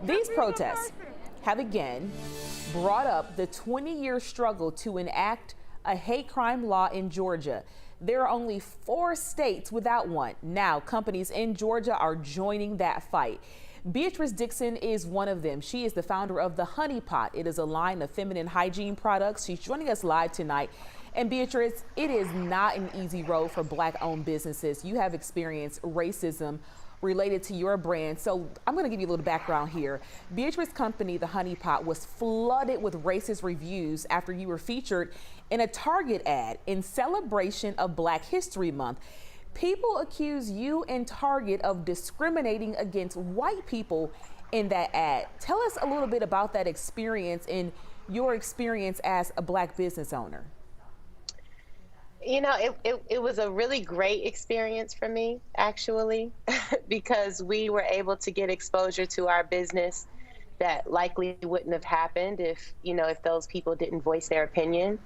These protests have again brought up the 20-year struggle to enact a hate crime law in Georgia. There are only 4 states without one. Now, companies in Georgia are joining that fight. Beatrice Dixon is one of them. She is the founder of the Honey Pot. It is a line of feminine hygiene products. She's joining us live tonight. And Beatrice, it is not an easy road for Black-owned businesses. You have experienced racism related to your brand. So I'm going to give you a little background here. Beatrice's company, the Honey Pot, was flooded with racist reviews after you were featured in a Target ad in celebration of Black History Month. People accuse you and Target of discriminating against white people in that ad. Tell us a little bit about that experience and your experience as a Black business owner. You know, it was a really great experience for me, actually, because we were able to get exposure to our business that likely wouldn't have happened if those people didn't voice their opinion.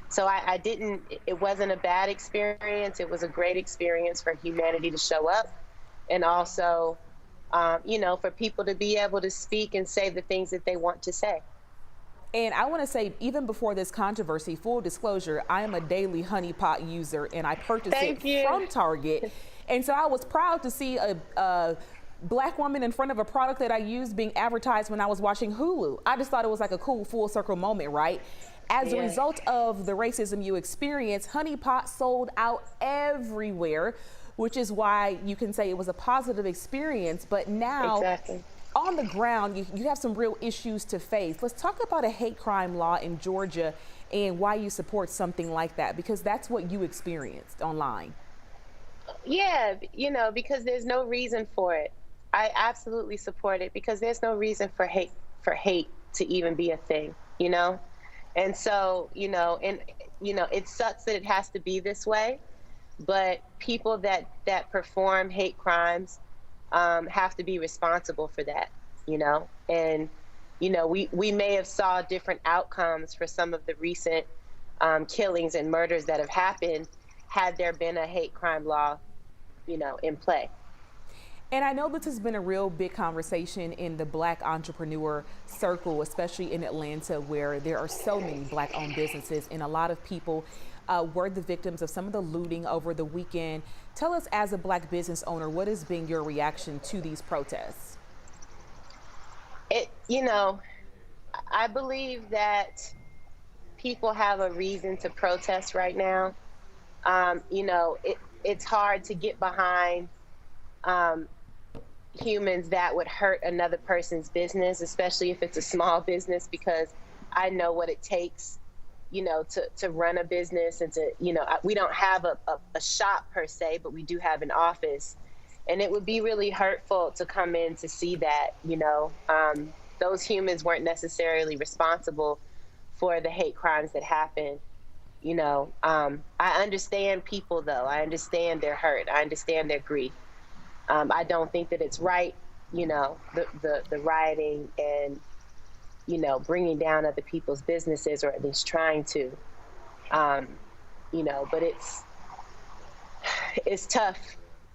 So it wasn't a bad experience. It was a great experience for humanity to show up, and also, for people to be able to speak and say the things that they want to say. And I want to say, even before this controversy, full disclosure, I am a daily Honey Pot user, and I purchased it from Target. And so I was proud to see a Black woman in front of a product that I used being advertised when I was watching Hulu. I just thought it was like a cool full circle moment, right? As a result of the racism you experienced, Honey Pot sold out everywhere, which is why you can say it was a positive experience. But now, on the ground, you have some real issues to face. Let's talk about a hate crime law in Georgia and why you support something like that, because that's what you experienced online. Yeah, because there's no reason for it. I absolutely support it because there's no reason for hate to even be a thing, And so, it sucks that it has to be this way, but people that perform hate crimes have to be responsible for that, And, we may have saw different outcomes for some of the recent killings and murders that have happened had there been a hate crime law, in play. And I know this has been a real big conversation in the Black entrepreneur circle, especially in Atlanta, where there are so many Black-owned businesses, and a lot of people were the victims of some of the looting over the weekend. Tell us, as a Black business owner, what has been your reaction to these protests? I believe that people have a reason to protest right now. It's hard to get behind humans that would hurt another person's business, especially if it's a small business, because I know what it takes, to run a business and to, we don't have a shop per se, but we do have an office. And it would be really hurtful to come in to see that, those humans weren't necessarily responsible for the hate crimes that happened. I understand people, though. I understand their hurt. I understand their grief. I don't think that it's right, the rioting and, bringing down other people's businesses, or at least trying to, but it's tough,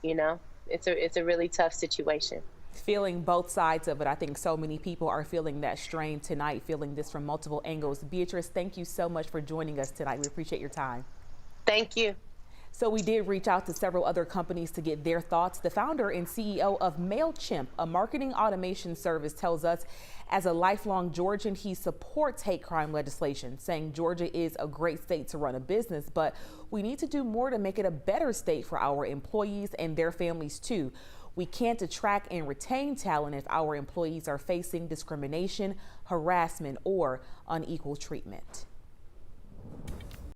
it's a really tough situation. Feeling both sides of it. I think so many people are feeling that strain tonight, feeling this from multiple angles. Beatrice, thank you so much for joining us tonight. We appreciate your time. Thank you. So we did reach out to several other companies to get their thoughts. The founder and CEO of MailChimp, a marketing automation service, tells us, as a lifelong Georgian, he supports hate crime legislation, saying Georgia is a great state to run a business, but we need to do more to make it a better state for our employees and their families too. We can't attract and retain talent if our employees are facing discrimination, harassment, or unequal treatment.